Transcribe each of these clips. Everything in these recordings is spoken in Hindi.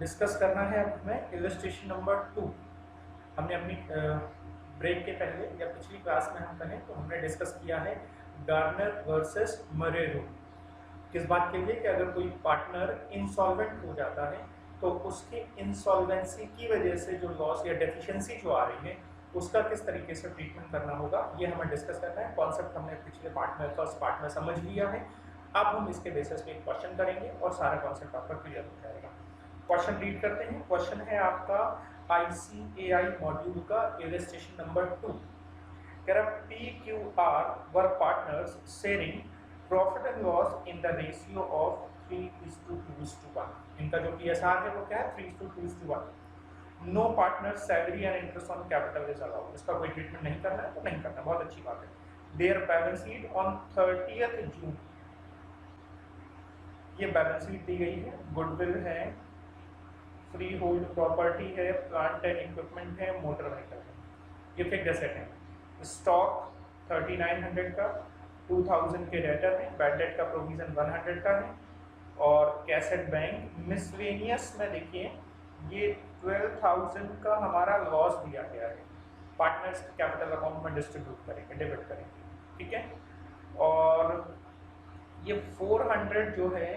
डिस्कस करना है अब हमें इलस्ट्रेशन नंबर 2। हमने अपनी ब्रेक के पहले या पिछली क्लास में हम कहें तो हमने डिस्कस किया है गार्नर वर्सेस मरे रूल। किस बात के लिए कि अगर कोई पार्टनर इंसॉल्वेंट हो जाता है तो उसकी इंसॉल्वेंसी की वजह से जो लॉस या डेफिशिएंसी जो आ रही है उसका किस तरीके से ट्रीटमेंट करना होगा, ये हमें डिस्कस करना है। कॉन्सेप्ट हमने पिछले पार्ट में, फर्स्ट पार्ट में समझ लिया है। अब हम इसके बेसिस पे एक क्वेश्चन करेंगे और सारा कॉन्सेप्ट आपका क्लियर हो जाएगा। क्वेश्चन रीड करते हैं। क्वेश्चन है आपका ICAI मॉड्यूल का इलस्ट्रेशन नंबर 2। कह रहा PQR were partners sharing profit and loss in the ratio of 3:2:1। इनका जो PSR है वो क्या है, 3:2:1। No partner salary and interest on capital is allowed. इसका कोई ट्रीटमेंट नहीं करना है तो नहीं करना, बहुत अच्छी बात है। Their balance sheet on 30th जून, ये बैलेंस शीट दी गई है। गुडविल है, फ्री होल्ड प्रॉपर्टी है, प्लांट एंड इक्विपमेंट है, मोटर व्हीकल है, ये फिक्स्ड एसेट है। स्टॉक 3900 का, 2000 के डेटर है, बैड डेट का प्रोविजन 100 का है। और कैश एट बैंक मिसलेनियस में देखिए ये 12,000 का हमारा लॉस दिया गया है, पार्टनर्स कैपिटल अकाउंट में डिस्ट्रीब्यूट करेंगे, डेबिट करेंगे, ठीक है। और ये 400 जो है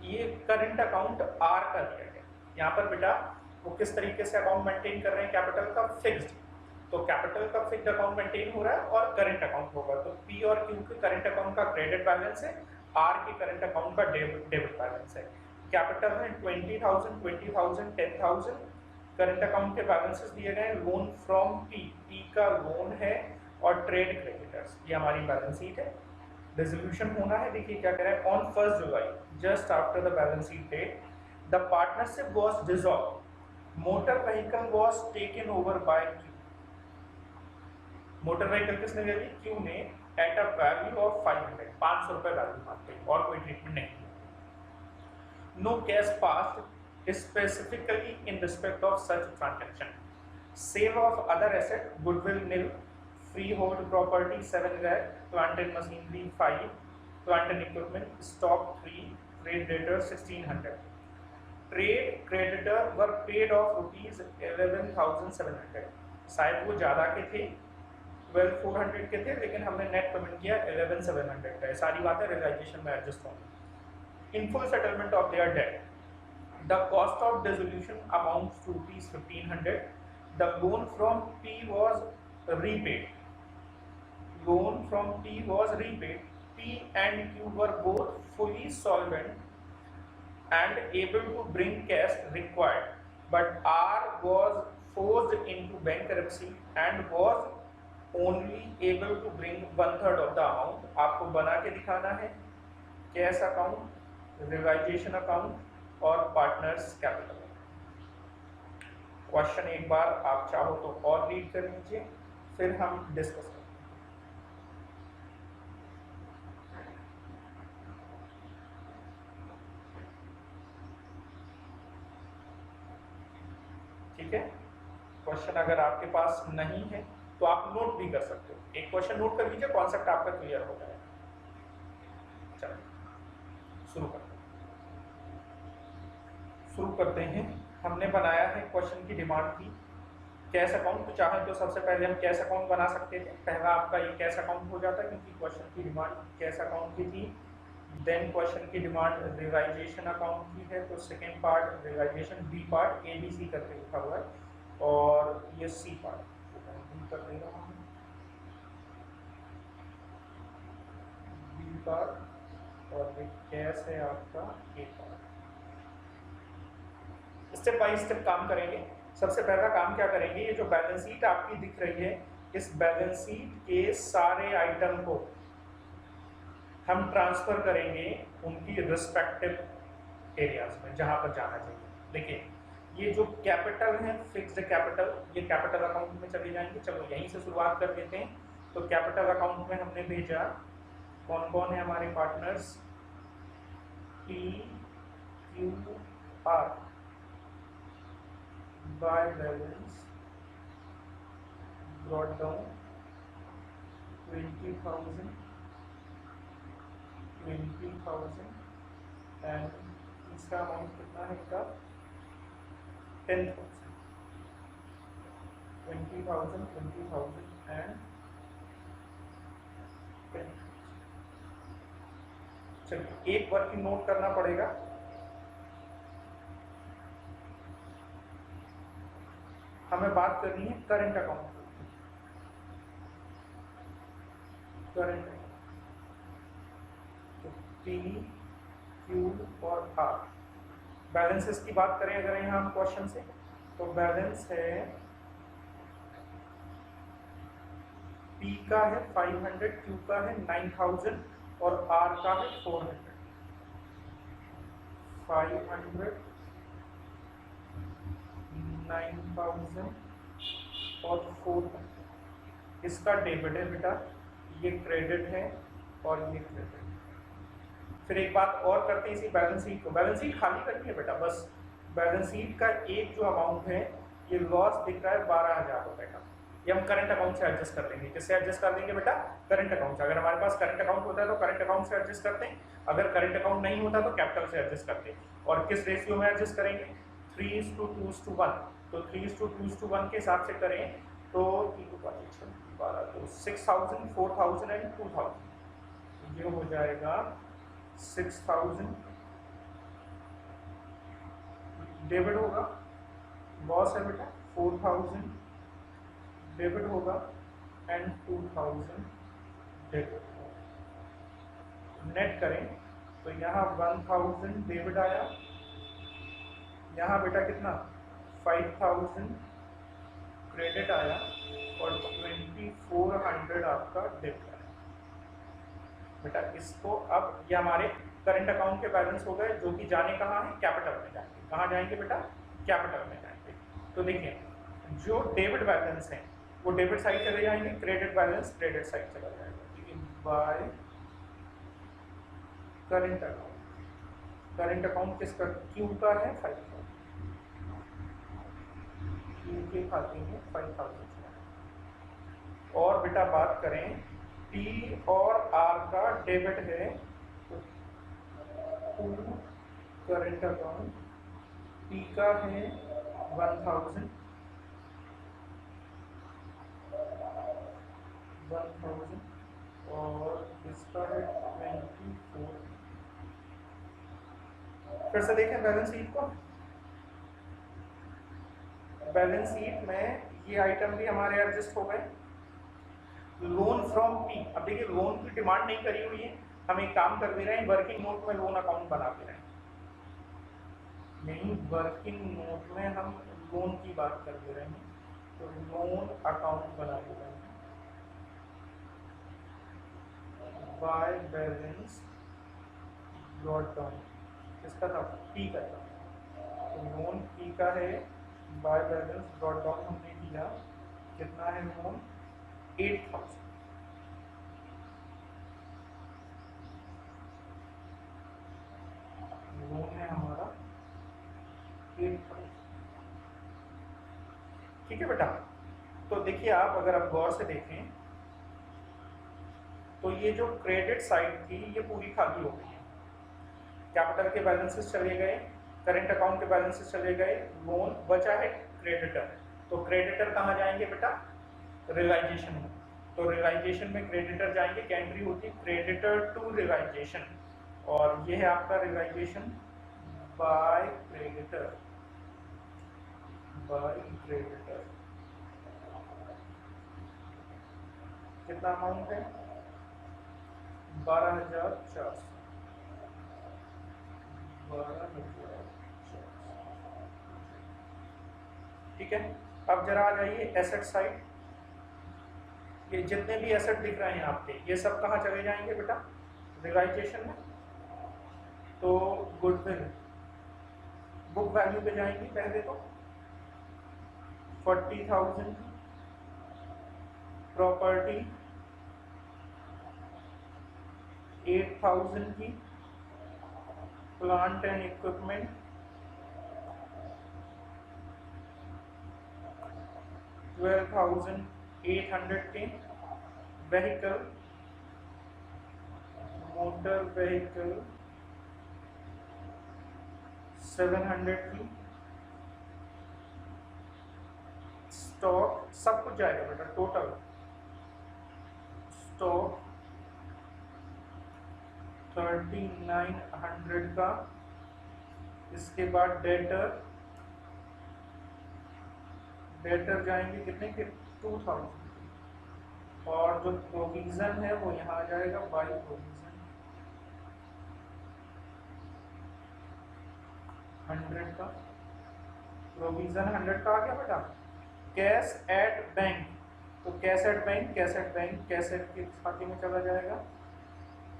ये करंट अकाउंट आर का दिया गया। यहाँ पर बेटा वो किस तरीके से अकाउंट मेंटेन कर रहे हैं, कैपिटल का फिक्स्ड, तो कैपिटल का फिक्स्ड अकाउंट मेंटेन हो रहा है और करंट अकाउंट होगा। तो पी और क्यू के करंट अकाउंट का क्रेडिट बैलेंस है, आर के करंट अकाउंट का डेबिट बैलेंस है। कैपिटल है 20,000, 20,000, 10,000। करंट अकाउंट के बैलेंसेस दिए गए हैं। लोन फ्रॉम पी का लोन है और ट्रेड क्रेडिटर्स, ये हमारी बैलेंस शीट है। रेजोल्यूशन होना है, देखिए क्या कह रहा है, on 1 July just after the balance sheet date the partnership was dissolve, motor vehicle was taken over by Q. Motor vehicle किसने ले ली, क्यू ने, एट अ वैल्यू ऑफ 500, 500 रुपए वैल्यू मानते हैं और कोई ट्रीटमेंट नहीं। No cash passed specifically in respect of such transaction. Sale of other asset, goodwill nil, free hold property 7 lakh, plant and machinery 5, plant and equipment stock 3, trade debtor 1600। Trade creditor were paid off rupees 11,700। शायद वो ज्यादा के थे, 12,400 के थे, लेकिन हमने नेट पेमेंट किया 11,700 का। सारी बातें रियलाइजेशन में एडजस्ट होंगी। In full settlement of their debt the cost of dissolution amounts to rupees 1,500। The loan from P was repaid, loan from P was repaid. P and Q were both fully solvent and able to bring cash required, but R was forced into bankruptcy and was only able to bring 1/3 of the amount. आपको बना के दिखाना है कैश अकाउंट, रियलाइजेशन अकाउंट और पार्टनर्स कैपिटल। क्वेश्चन एक बार आप चाहो तो और रीड कर लीजिए, फिर हम डिस्कस करेंगे। ठीक है, क्वेश्चन अगर आपके पास नहीं है तो आप नोट भी कर सकते हो। एक क्वेश्चन नोट कर लीजिए, कॉन्सेप्ट आपका क्लियर हो जाएगा। चलो शुरू करते हैं। हमने बनाया है, क्वेश्चन की डिमांड थी कैश अकाउंट, तो चाहे तो सबसे पहले हम कैश अकाउंट बना सकते थे। पहला आपका ये कैश अकाउंट हो जाता क्योंकि क्वेश्चन की डिमांड कैश अकाउंट की थी। देन क्वेश्चन की डिमांड रियलाइजेशन अकाउंट की है, तो second part realisation, B part ABC करके लिखा हुआ है और ये सी पार्ट कर दे रहा हूँ, बी पार्ट, और ये कैश है आपका ए पार्ट। स्टेप बाय स्टेप काम करेंगे। सबसे पहला काम क्या करेंगे, ये जो बैलेंस शीट आपकी दिख रही है, इस बैलेंस शीट के सारे आइटम को हम ट्रांसफर करेंगे उनकी रिस्पेक्टिव एरियाज में जहां पर जाना चाहिए। देखिए ये जो कैपिटल है, फिक्स्ड कैपिटल, ये कैपिटल अकाउंट में चले जाएंगे। चलो यहीं से शुरुआत कर देते हैं। तो कैपिटल अकाउंट में हमने भेजा, कौन कौन है हमारे partners, PQR by balance brought down 20,000 and तीसरा अमाउंट कितना है इसका 10,000, 20,000, 20,000 एंड 10,000। चलिए एक वर्किंग नोट करना पड़ेगा, हमें बात करनी है करंट अकाउंट। करंट तो पी, क्यू और आर। बैलेंसेस की बात करें अगर यहाँ हम क्वेश्चन से, तो बैलेंस है पी का है 500, क्यू का है 9,000 और आर का है 400। 500, 9,000 और 400। इसका डेबिट है बेटा, ये क्रेडिट है और ये क्रेडिट। फिर एक बात और करते हैं इसी बैलेंस शीट को, बैलेंस शीट खाली करनी है बेटा बस। बैलेंस शीट का एक जो अमाउंट है, ये लॉस दिख रहा है 12,000 रुपए का, ये हम करंट अकाउंट से एडजस्ट कर लेंगे। किससे एडजस्ट कर देंगे बेटा? करंट अकाउंट से। अगर हमारे पास करंट अकाउंट होता है तो करंट अकाउंट से एडजस्ट करते हैं, अगर करंट अकाउंट नहीं होता तो कैपिटल से एडजस्ट करते हैं। और किस रेशियो में एडजस्ट करेंगे? 3:2:1। तो 3:2:1 के हिसाब से करें तो 6,000, 4,000 एंड 2,000, ये हो जाएगा 6,000 डेबिट होगा, लॉस है बेटा 4,000 डेबिट होगा एंड 2,000 डेबिट होगा। नेट करें तो यहाँ 1,000 डेबिट आया, यहाँ बेटा कितना 5,000 क्रेडिट आया और 2,400 आपका डेबिट आया। बेटा इसको अब ये हमारे करंट अकाउंट के बैलेंस हो गए, जो कि जाने कहाँ है? कैपिटल में जाएंगे। कहाँ जाएंगे बेटा? कैपिटल में जाएंगे। तो देखिए जो डेबिट बैलेंस है वो डेबिट साइड चले जाएंगे, क्रेडिट बैलेंस क्रेडिट साइड चला जाएगा। By current account, current account किसका? क्यू का है 5,000, क्यू के खाते में 5,000। और बेटा बात करें पी और आर का डेबिट है तो करंट अकाउंट पी का है 1,000 और इसका है 24। फिर से देखें बैलेंस शीट को, बैलेंस शीट में ये आइटम भी हमारे एडजस्ट हो गए। लोन फ्रॉम पी, अब देखिए लोन की डिमांड नहीं करी हुई है, हम एक काम कर दे रहे हैं, वर्किंग नोट में लोन अकाउंट बना दे रहे हैं। नहीं, वर्किंग नोट में हम लोन की बात कर दे रहे हैं, तो लोन अकाउंट बना दे रहे हैं बाय बैलेंस ब्रॉट डाउन। किसका था? पी का था, तो लोन पी का है, बाय बैलेंस ब्रॉट डाउन हमने किया, कितना है लोन? 8,000। लोन है हमारा 8,000। ठीक है बेटा। तो देखिए आप अगर आप गौर से देखें तो ये जो क्रेडिट साइड थी ये पूरी खाली हो गई है। कैपिटल के बैलेंसेस चले गए, करंट अकाउंट के बैलेंसेस चले गए, लोन बचा है क्रेडिटर। तो क्रेडिटर कहाँ जाएंगे बेटा? रियलाइजेशन में। तो रियलाइजेशन में क्रेडिटर जाएंगे, क्या एंट्री होती है? क्रेडिटर टू रियलाइजेशन, और ये है आपका realisation by creditor, by creditor. कितना अमाउंट है? 12,400। 12,400। ठीक है। अब जरा आ जाइए एसेट साइड। ये जितने भी एसेट दिख रहे हैं आपके, ये सब कहाँ चले जाएंगे बेटा? रियलाइजेशन में। तो गुडविल बुक वैल्यू पे जाएंगी पहले तो 40,000, प्रॉपर्टी 8,000 की, प्लांट एंड इक्विपमेंट 12,800 के, व्हीकल मोटर व्हीकल 700 की, स्टॉक सब कुछ जाएगा बेटा, टोटल स्टॉक 3900 का। इसके बाद डेटर जाएंगे कितने के, 2000। और जो प्रोविजन है वो यहाँ आ जाएगा बाई प्रोविजन 100 का। प्रोविजन 100 का आ गया बेटा। कैश एट बैंक, तो cash at bank cash at के खाते में चला जाएगा।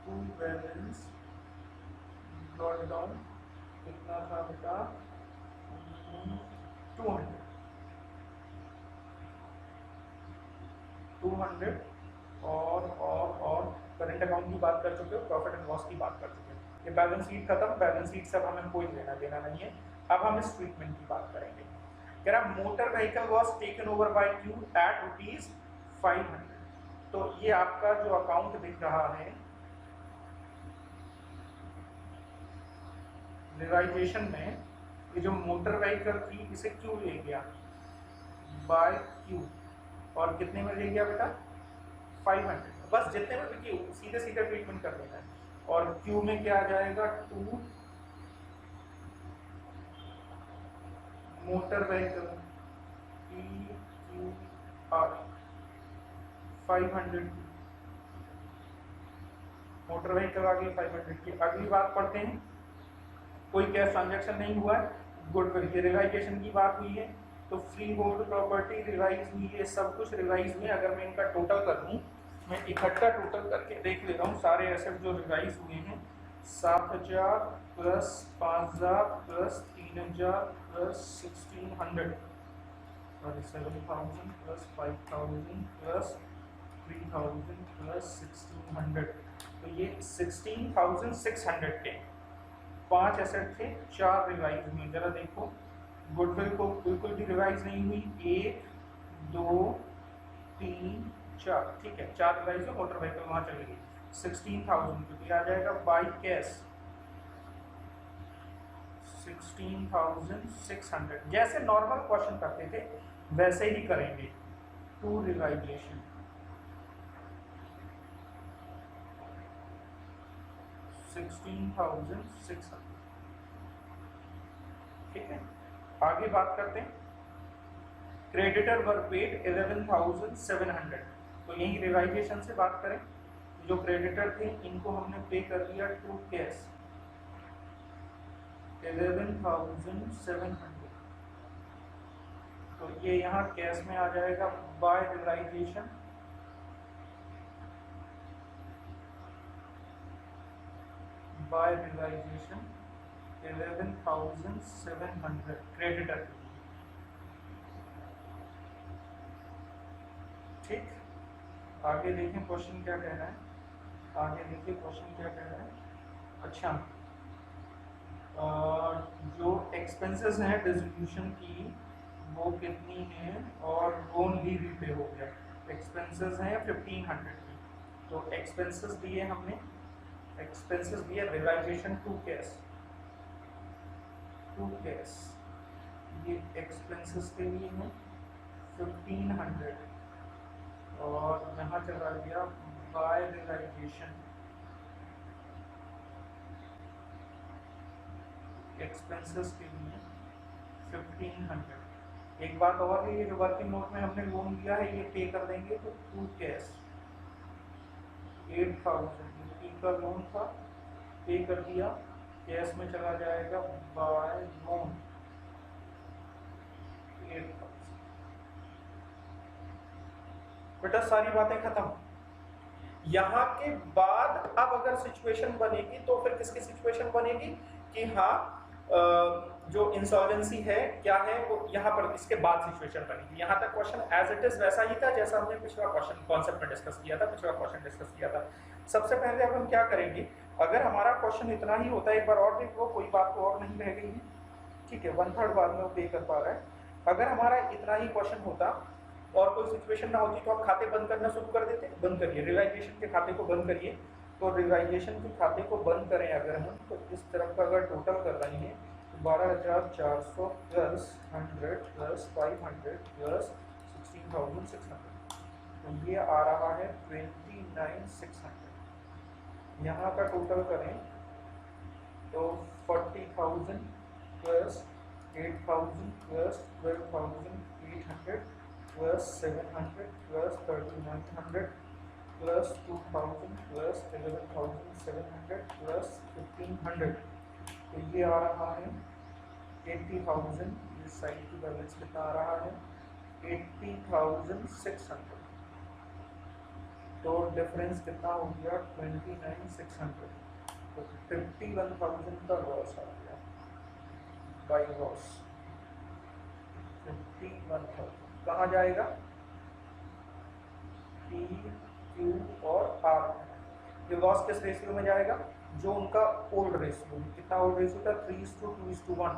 टू बैलेंस ब्रॉट डाउन कितना था बेटा, 200 और करंट अकाउंट की बात कर चुके हो, प्रॉफिट एंड लॉस की बात कर चुके हो। ये बैलेंस शीट खत्म, बैलेंस शीट से हमें कोई लेना देना नहीं है। अब हम इस ट्रीटमेंट की बात करेंगे। कह रहा motor vehicle was taken over by U at ₹500। तो ये आपका जो अकाउंट दिख रहा है रिवाइजेशन में, ये जो मोटर व्हीकल थी इसे क्यू ले गया बाय क्यू, और कितने में ले गया बेटा 500। बस जितने में भी क्यू सीधे सीधे ट्रीटमेंट कर देना है। और क्यू में क्या आ जाएगा 2 motor vehicle PQR 500 motor vehicle आ गई 500 की। अगली बात पढ़ते हैं। कोई कैश ट्रांजैक्शन नहीं हुआ है, गुडविल की रिवाइजेशन की बात हुई है, तो फ्री होल्ड प्रॉपर्टी रिवाइज हुई है, सब कुछ रिवाइज में। अगर मैं इनका टोटल कर दूं, मैं इकट्ठा टोटल करके देख ले रहा हूँ सारे एसेट जो रिवाइज हुए हैं, 7000 plus 5000 plus 3000 plus 1600, sorry 7000 plus 5000 plus 3000 plus 1600, तो ये 16600 के 5 एसेट थे, 4 रिवाइज हुए। जरा देखो, गुडविल को बिल्कुल भी रिवाइज नहीं हुई, 1 2 3 4, ठीक है 4 रिवाइज हुई। मोटर व्हीकल वहां चली गई। 16000 क्योंकि आ जाएगा बाई कैश 16600। जैसे नॉर्मल क्वेश्चन करते थे वैसे ही करेंगे। टू रिवाइजेशन 16600, ठीक है। आगे बात करते हैं। क्रेडिटर वर पेड 11700, तो यही रिवाइजेशन से बात करें। जो क्रेडिटर थे इनको हमने पे कर दिया टू कैश 11700, तो ये यहाँ कैश में आ जाएगा बाय रिवाइजेशन बाय रिवाइजेशन 11700 क्रेडिटर, ठीक। आगे देखें क्वेश्चन क्या कह रहा है, आगे देखिए क्वेश्चन क्या कह रहा है। अच्छा, जो एक्सपेंसेस हैं डिस्ट्रीब्यूशन की वो कितनी है, और लोन भी रीपे हो गया। एक्सपेंसेस हैं 1500 की, तो एक्सपेंसेस दिए हमने, एक्सपेंसेस दिए रिवाइजेशन टू कैश, ये एक्सपेंसेस के लिए है 1500, और यहाँ चला गया बाय रिवाइजेशन एक्सपेंसेस के लिए 1500। एक बात और है, ये जो वर्किंग नोट में हमने लोन लिया है ये पे कर देंगे, तो टू कैश 8000 का लोन था, पे कर दिया, कैश में चला जाएगा बाय लोन 8000। बेटा सारी बातें खत्म। यहाँ के बाद अब अगर सिचुएशन बनेगी तो फिर किसकी सिचुएशन बनेगी कि हाँ जो इंसॉल्वेंसी है क्या है वो यहाँ पर इसके बाद सिचुएशन बनेगी। यहाँ तक क्वेश्चन एज इट इज वैसा ही था जैसा हमने पिछला क्वेश्चन कॉन्सेप्ट में डिस्कस किया था, पिछला क्वेश्चन डिस्कस किया था। सबसे पहले अब हम क्या करेंगे, अगर हमारा क्वेश्चन इतना ही होता है, एक बार और देख लो, कोई बात तो और नहीं रह गई है, ठीक है, 1/3 बाद में वो पे कर पा रहा है। अगर हमारा इतना ही क्वेश्चन होता और कोई सिचुएशन ना होती तो आप खाते बंद करना शुरू कर देते। बंद करिए, रिवाइजेशन के खाते को बंद करिए। तो रिवाइजेशन के खाते को बंद करें अगर हम, तो इस तरफ का अगर टोटल कर रहे हैं 12400 प्लस 100 प्लस 500 प्लस 16,600, तो ये आ रहा है 29,600। यहाँ का टोटल करें तो 40,000 plus 8,000 plus 12,800 plus 700 plus 3,900 plus 2,000 plus 11,700 plus 1,500, तो ये आ रहा है 80,000। इस साइड की बैलेंस कितना आ रहा है 80,600, तो डिफरेंस कितना हो गया 29,600, तो 51,000 का लॉस आ गया बाई लॉस। 51,000 कहाँ जाएगा, पी क्यू और आर। ये लॉस किस रेशियो में जाएगा, जो उनका ओल्ड रेशियो, कितना ओल्ड रेशियो था 3:2:1,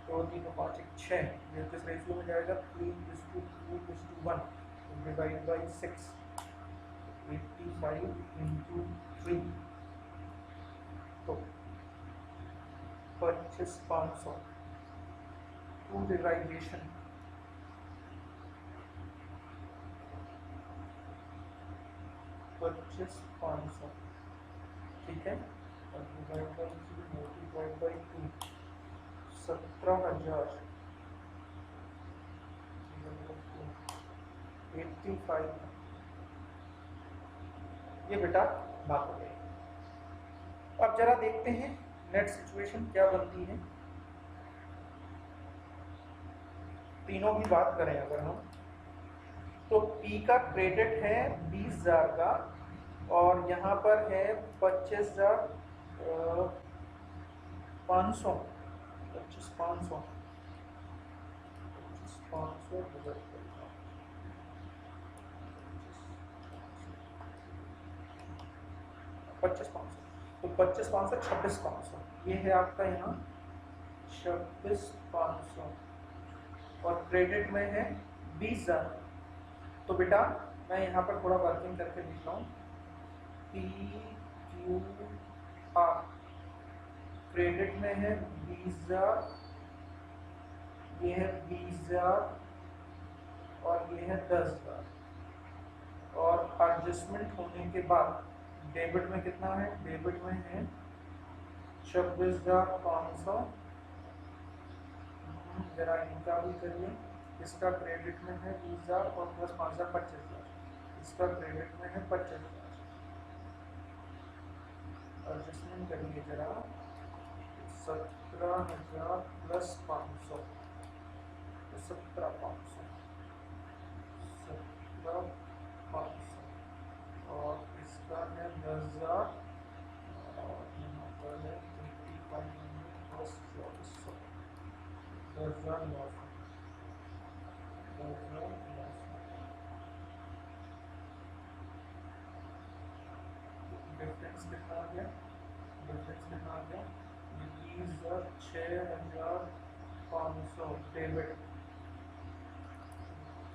तो 3 और 5 6, ये किस रेशियो में जाएगा 3:2:1, डिवाइड बाई 6, 85 इंटू 3, तो 25,500 टू डिवाइडेशन 25,500, ठीक है, और डिवाइड बाई 3 मल्टीप्लाइड बाई 2, 17,000, 85, ये बेटा बात हो गई। अब जरा देखते हैं नेट सिचुएशन क्या बनती है। तीनों की बात करें अगर हम, तो P का क्रेडिट है 20,000 का, और यहाँ पर है 25,500, 25,500 तो 25,500 26,500, ये है आपका यहाँ 26,500, और क्रेडिट में है 20,000। तो बेटा मैं यहाँ पर थोड़ा वर्किंग करके लिखता हूँ, पी क्यू आर, क्रेडिट में है 20,000, ये है 20,000 और ये है 10,000, और एडजस्टमेंट होने के बाद डेबिट में कितना है, डेबिट में है 26,500, जरा इनका भी करिए, इसका क्रेडिट में है 20,000 और प्लस 5,000 25,000, इसका क्रेडिट में है 25,000, एडजस्टमेंट करिए जरा, 17,000 प्लस 500, 17,500, 17,500, और इसका है 10,000, और यहाँ पर है 85 प्लस 2400, 10,000 लॉस, 10,000 लॉस। डिफरेंस कितना आ गया, डिफरेंस कितना आ गया, 6,500 डेबिट,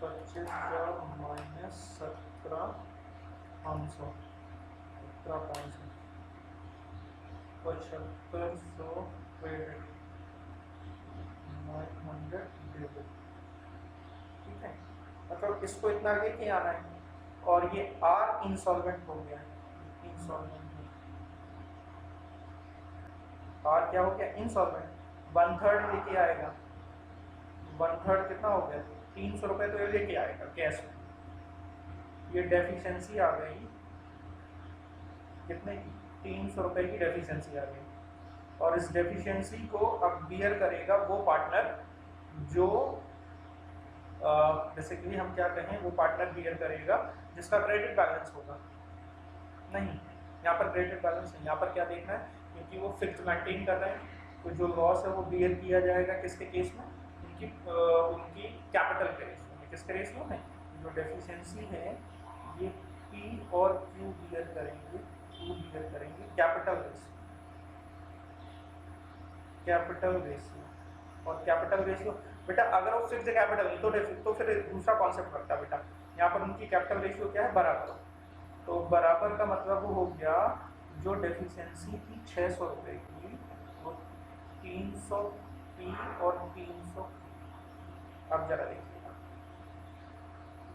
25,000 माइनस 17,500, 17,500, 7,500 क्रेडिट, 900 डेबिट, ठीक है, मतलब इसको इतना लेके आना है, और ये आर इंसॉल्वेंट हो गया है, इंसॉल्वेंट आर क्या हो गया, इंसॉल्वेंट, 1/3 लेके आएगा, 1/3 कितना हो गया 300 रुपये, तो ये लेके आएगा कैश में, ये डेफिशिएंसी आ गई, कितने की 300 रुपये की डेफिशिएंसी आ गई, और इस डेफिशिएंसी को अब बियर करेगा वो पार्टनर जो बेसिकली हम क्या कहें, वो पार्टनर बियर करेगा जिसका क्रेडिट बैलेंस होगा, नहीं यहाँ पर क्रेडिट बैलेंस नहीं, यहाँ पर क्या देखना है, क्योंकि वो फिक्स मेंटेन कर रहे हैं, तो जो लॉस है वो बियर किया जाएगा किसके केस में, उनकी कैपिटल के रेशियो में, किसके रेशियो में, जो डेफिशिएंसी है ये P और Q बियर करेंगे, कैपिटल रेशियो, कैपिटल रेशियो, और कैपिटल रेशियो बेटा अगर वो फिक्स कैपिटल नहीं तो फिर दूसरा कॉन्सेप्ट रखता है बेटा, यहाँ पर उनकी कैपिटल रेशियो क्या है, बराबर, तो बराबर का मतलब वो हो गया, जो डेफिशिएंसी थी 600 रुपये की, वो 300 P और 300, अब जरा देखिएगा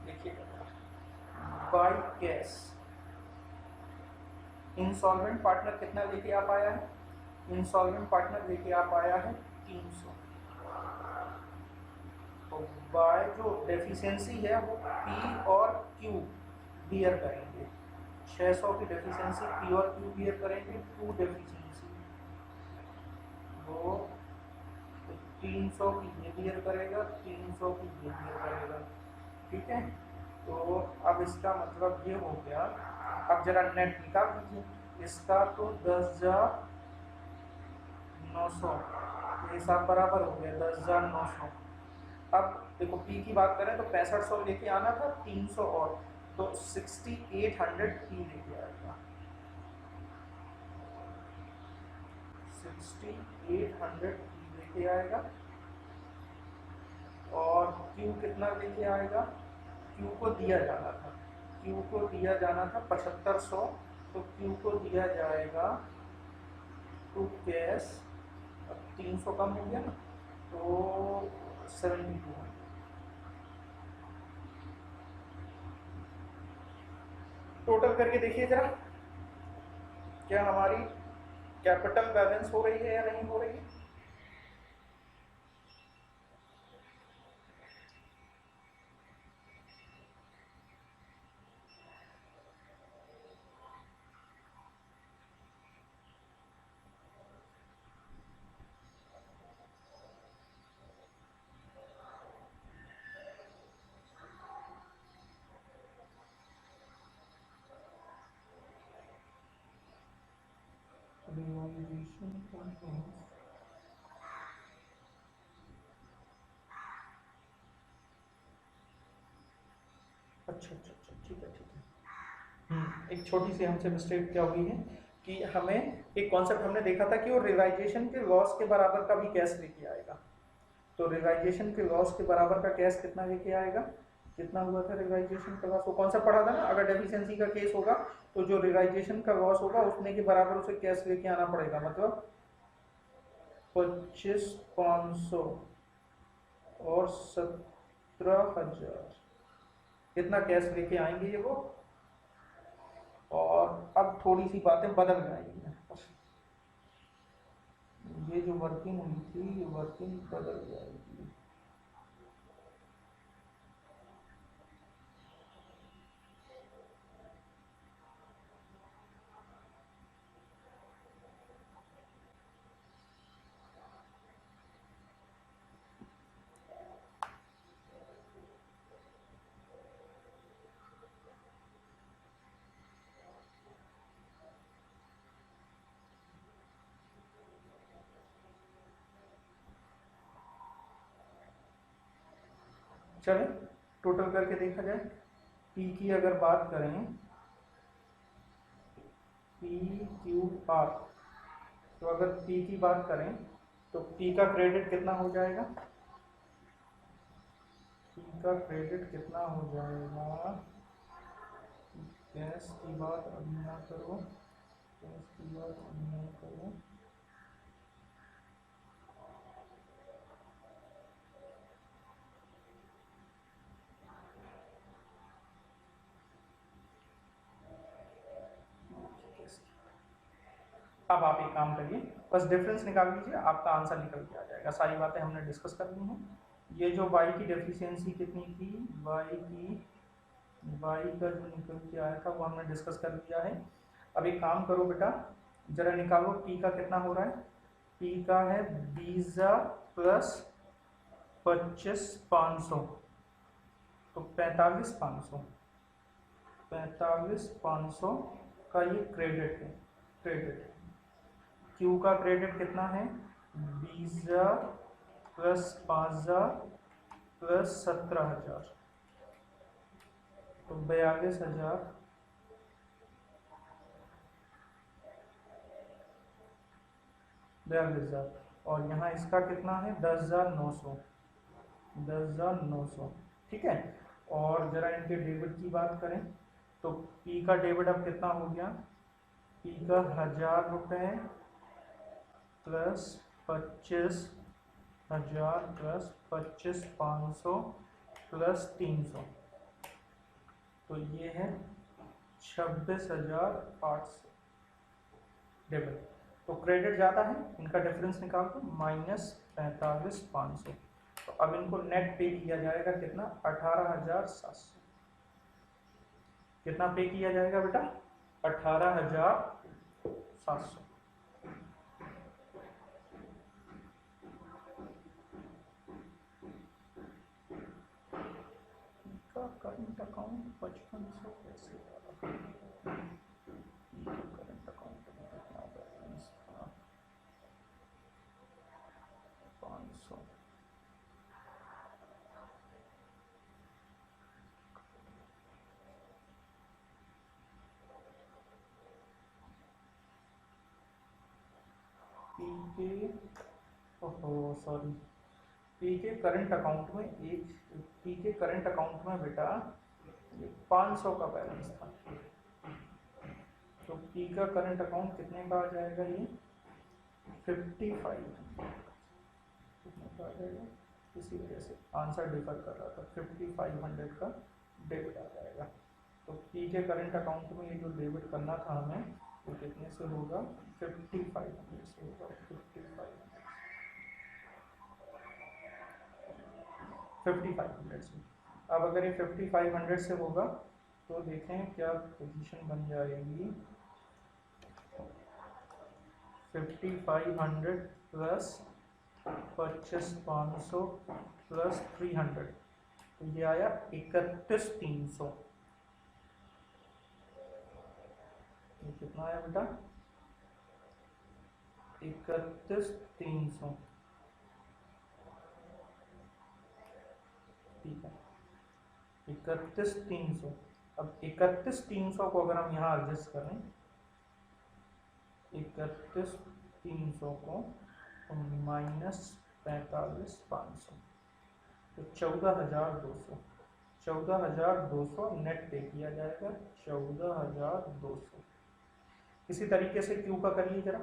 देखिए बाय कैश इंसॉल्वेंट पार्टनर कितना लेके आ पाया है, इंसॉल्वेंट पार्टनर लेके आ पाया है 300। तो बाय जो डेफिशिएंसी है वो पी और क्यू बियर करेंगे, 600 की डेफिशिएंसी पी और क्यू बियर करेंगे, 2 डेफिशिएंसी वो 300 की ये बियर करेगा, 300 की ये बियर करेगा, ठीक है। तो अब इसका मतलब ये हो गया, अब जरा नेट निकाल दीजिए इसका, तो 10,900 हिसाब बराबर हो गया 10,900। अब देखो पी की बात करें तो 6500 लेके आना था, 300 और तो 6800 पी लेके आएगा, 6800 पी लेके आएगा। और क्यू कितना लेके आएगा, क्यू को दिया जाना था, क्यू को दिया जाना था 7500, तो क्यू को दिया जाएगा टू कैश, अब 300 कम हो गया ना, तो 7200। टोटल करके देखिए जरा, क्या हमारी कैपिटल बैलेंस हो रही है या नहीं हो रही है। रिवाइजेशन अच्छा अच्छा अच्छा, ठीक है ठीक है। एक छोटी सी हमसे मिस्टेक क्या हुई है कि हमें एक कॉन्सेप्ट हमने देखा था कि वो रिवाइजेशन के लॉस के बराबर का भी कैश लेके आएगा। तो रिवाइजेशन के लॉस के बराबर का कैश कितना लेके आएगा, कितना हुआ था रिवाइजेशन का लॉस, वो कौन सा पढ़ा था ना, अगर डेफिशिएंसी का केस होगा तो जो रिवाइजेशन का लॉस होगा उतने के बराबर उसे कैश लेके आना पड़ेगा, मतलब 25,500 और 17,000 कितना कैश लेके आएंगे ये वो। और अब थोड़ी सी बातें बदल जाएंगी, ये जो वर्किंग हुई थी ये वर्किंग बदल जाएगी। चलें टोटल करके देखा जाए, पी की अगर बात करें, पी क्यू आर, तो अगर पी की बात करें तो पी का क्रेडिट कितना हो जाएगा, पी का क्रेडिट कितना हो जाएगा, कैश की बात अभी ना करो, कैश की बात अभी ना करो, अब आप एक काम करिए, बस डिफरेंस निकाल लीजिए, आपका आंसर निकल के आ जाएगा। सारी बातें हमने डिस्कस कर ली हैं। ये जो y की डेफिशिएंसी कितनी थी, y का जो निकल के आया था वो हमने डिस्कस कर लिया है। अब एक काम करो बेटा, जरा निकालो p का कितना हो रहा है, p का है 20,000 प्लस 25,500, तो 45,500, 45,500 का ये क्रेडिट है, क्रेडिट। क्यू का क्रेडिट कितना है, 20,000 प्लस 5,000 प्लस 17,000, तो 42,000, 42,000। और यहाँ इसका कितना है 10,900, 10,900, ठीक है। और जरा इनके डेबिट की बात करें तो पी का डेबिट अब कितना हो गया, पी का 1,000 रुपये प्लस 25,000 प्लस 25,500 प्लस 300, तो ये है 26,800 डेबिट। तो क्रेडिट ज़्यादा है, इनका डिफरेंस निकाल दो, -45,500। तो अब इनको नेट पे किया जाएगा कितना, 18,700। कितना पे किया जाएगा बेटा, 18,700। का करंट अकाउंट 5500 कैसे आ रहा है? करंट अकाउंट में कितना बैलेंस था, 500। सॉरी, पी के करंट अकाउंट में पी के करंट अकाउंट में बेटा 500 का बैलेंस था। तो पी का करंट अकाउंट कितने का आ जाएगा, ये 55 कितने का आ जाएगा, इसी वजह से आंसर डिफर कर रहा था, 5500 का डेबिट आ जाएगा। तो पी के करंट अकाउंट में ये जो डेबिट करना था हमें, वो कितने से होगा, 5500 से होगा, 5500 से। अब अगर ये 5500 से होगा तो देखें क्या पोजीशन बन जाएगी, 5500 प्लस 25,500 प्लस 300, तो ये आया 31,300। ये कितना आया बेटा, 31,300। ठीक है, 31,300। अब 31,300 को अगर हम यहाँ एडजस्ट करें, 31,300 को -45,500, तो 14,200। 14,200 नेट पे किया जाएगा, 14,200। इसी तरीके से क्यू का करिए जरा।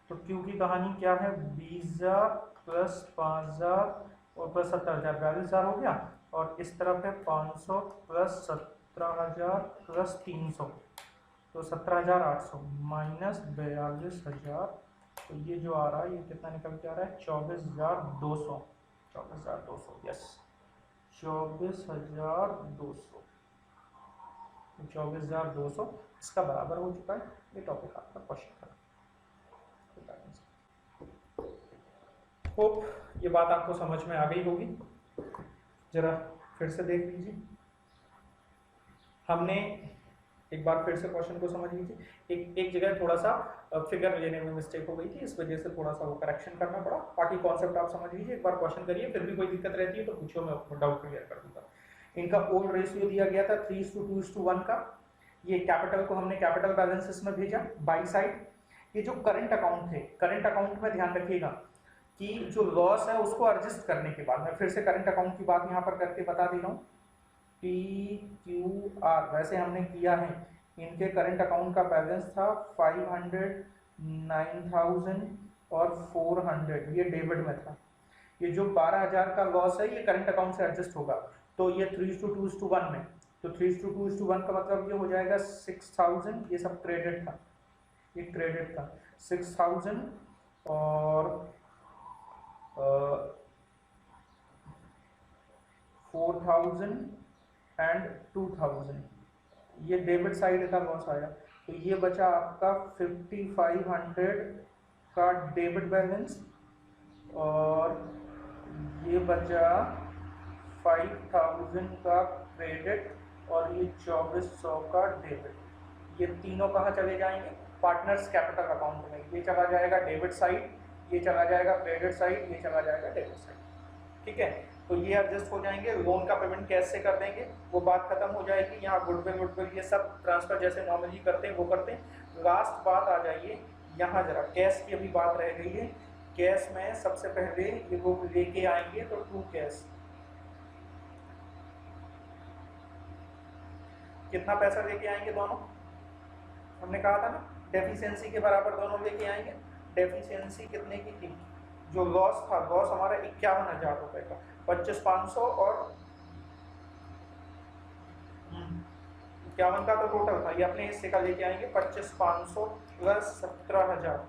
तो क्यू की कहानी क्या है, 20,000 प्लस 5,000 और प्लस 70,000, 42,000 हो गया। और इस तरफ है 500 प्लस 17,000 प्लस 300, तो 17,800 माइनस 42,000। तो ये जो आ रहा है, ये कितना निकल के आ रहा है, 24,200। 24,200, यस, 24,200। 24,200 इसका बराबर हो चुका है। ये टॉपिक आपका क्वेश्चन था। होप ये बात आपको समझ में आ गई होगी। जरा फिर से देख लीजिए, हमने एक बार फिर से क्वेश्चन को समझ लीजिए। एक जगह थोड़ा सा फिगर लेने में मिस्टेक हो गई थी, इस वजह से थोड़ा सा वो करेक्शन करना पड़ा। बाकी कॉन्सेप्ट आप समझ लीजिए, एक बार क्वेश्चन करिए, फिर भी कोई दिक्कत रहती है तो पूछो, मैं डाउट क्लियर कर दूंगा। इनका ओल्ड रेशियो दिया गया था 3:2:1 का। ये कैपिटल को हमने कैपिटल बैलेंसेस में भेजा बाई साइड। ये जो करंट अकाउंट थे, करंट अकाउंट में ध्यान रखिएगा कि जो लॉस है उसको एडजस्ट करने के बाद, मैं फिर से करंट अकाउंट की बात यहाँ पर करके बता दे रहा हूँ, PQR वैसे हमने किया है। इनके करंट अकाउंट का बैलेंस था 500, 9,000 और 400, ये डेबिट में था। ये जो 12,000 का लॉस है ये करंट अकाउंट से एडजस्ट होगा, तो ये 3:2:1 में, तो 3:2:1 का मतलब ये हो जाएगा 6,000। ये सब क्रेडिट था, ये क्रेडिट था 6,000 और 4,000 एंड 2,000, ये डेबिट साइड का लॉस आया। तो ये बचा आपका 5,500 का डेबिट बैलेंस और ये बचा 5,000 का क्रेडिट और ये 2,400 का डेबिट। ये तीनों कहाँ चले जाएंगे, पार्टनर्स कैपिटल अकाउंट में। ये चला जाएगा डेबिट साइड, ये चला जाएगा क्रेडिट साइड, ये चला जाएगा डेबिट साइड। ठीक है, तो ये एडजस्ट हो जाएंगे। लोन का पेमेंट कैसे कर देंगे, वो बात खत्म हो जाएगी। यहाँ गुडविल ये सब ट्रांसफर जैसे नॉर्मली करते हैं वो करते हैं। लास्ट बात आ जाइए यहाँ, जरा कैश की अभी बात रह गई है। कैश में सबसे पहले ये वो लेके आएंगे, तो टू कैश कितना पैसा लेके आएंगे दोनों, हमने कहा था ना डेफिशिएंसी के बराबर दोनों लेके आएंगे। डेफिशिएंसी कितने की थी, जो लॉस था, लॉस हमारा 51,000 रुपए का, 25,500 और 51 का तो टोटल था, ये अपने हिस्से का लेके आएंगे 25,500 प्लस 17,000,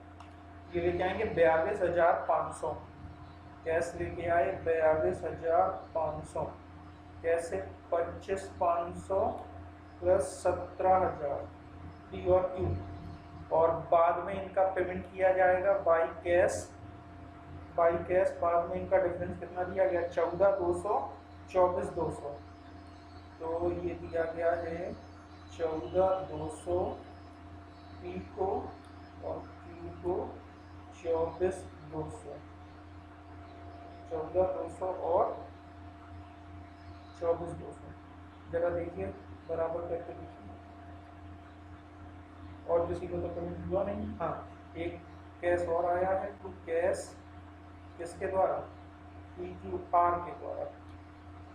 ये लेके आएंगे 42,500। कैश लेके आए 42,500, कैसे 25,500 प्लस 17,000 पी और क्यू, और बाद में इनका पेमेंट किया जाएगा बाई कैश। बाद में इनका डिफरेंस कितना दिया गया 14,200 24,200, तो ये दिया गया है 14,200 पी को और क्यू को 24,200, 14,200 और 24,200। जरा देखिए बराबर करके देखिए, और किसी को तो पेमेंट हुआ नहीं। हाँ, एक कैश और आया है, तो कैश किसके द्वारा PQR के द्वारा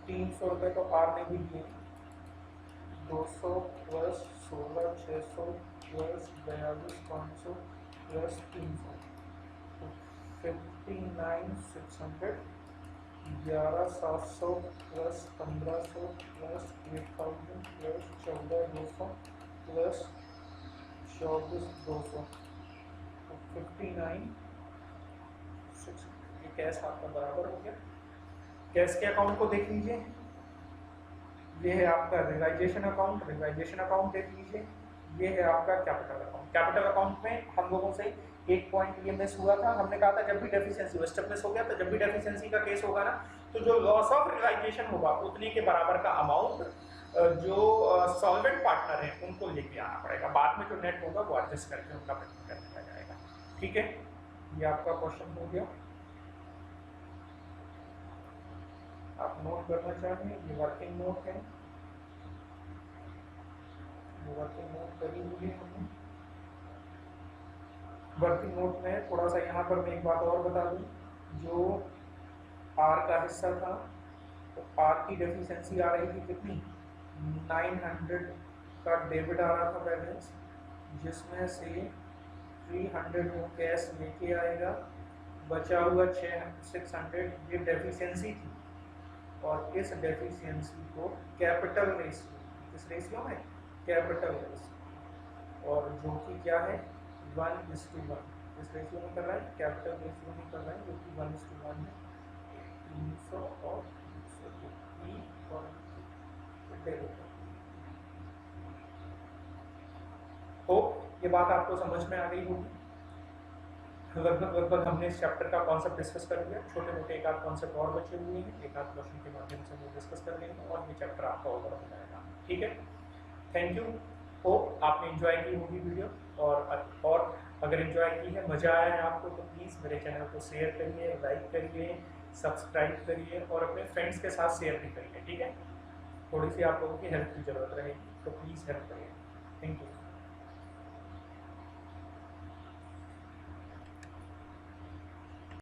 300 रुपये तो आर ने भी दिए, 200 प्लस 16,600 प्लस 42,500 प्लस 300, तो 59,600, 11,700 प्लस 1,500 प्लस 8,000 प्लस 14,200 प्लस 24,200, तो 59,600। ये कैश आपका बराबर हो गया। कैश के अकाउंट को देख लीजिए, ये है आपका रियलाइजेशन अकाउंट, रियलाइजेशन अकाउंट देख लीजिए, ये है आपका कैपिटल अकाउंट। कैपिटल अकाउंट में हम लोगों से एक पॉइंट ये मिस हुआ था, हमने कहा था जब भी डेफिशिएंसी स्टेप मिस हो गया, तो जब भी डेफिशिएंसी का केस होगा ना, तो जो लॉस ऑफ रियलाइजेशन होगा उतने के बराबर का अमाउंट जो सॉल्वेंट पार्टनर है उनको लेके आना पड़ेगा, बाद में जो नेट होगा वो एडजस्ट करके उनका पेमेंट कर दिया जाएगा। ठीक है, ये आपका क्वेश्चन हो गया। आप नोट करना चाहिए, ये वर्किंग नोट है, ये वर्किंग नोट करी हुई है हमने। वर्किंग नोट में थोड़ा सा यहाँ पर मैं एक बात और बता दूँ, जो आर का हिस्सा था, तो आर की डेफिशिएंसी आ रही थी कितनी 900 का डेबिट आ रहा था बैलेंस, जिसमें से 300 वो कैश लेके आएगा, बचा हुआ 600 ये डेफिशिएंसी थी, और इस डेफिशिएंसी को कैपिटल रेशियो, इस रेशियो में कैपिटल रेशियो, और जो कि क्या है 1:1, इस रेशियो में कर रहा है, कैपिटल रेशियो में कर रहा है, जो कि 1:1 है। 300 और 300 और तो ये बात आपको समझ में आ गई होगी। लगभग हमने इस चैप्टर का कॉन्सेप्ट डिस्कस कर लिया, छोटे मोटे एक आध कॉन्सेप्ट और बचे हुए हैं, एक आध क्वेश्चन के माध्यम से वो डिस्कस कर लेंगे और ये चैप्टर आपका ओवर हो जाएगा। ठीक है, थैंक यू। होप आपने एंजॉय की होगी वीडियो, और अगर एंजॉय की है, मज़ा आया है आपको, तो प्लीज़ मेरे चैनल को शेयर करिए, लाइक करिए, सब्सक्राइब करिए और अपने फ्रेंड्स के साथ शेयर भी करिए। ठीक है, थोड़ी सी आप लोगों की हेल्प की ज़रूरत रहेगी, तो प्लीज़ हेल्प करिए। Thank you.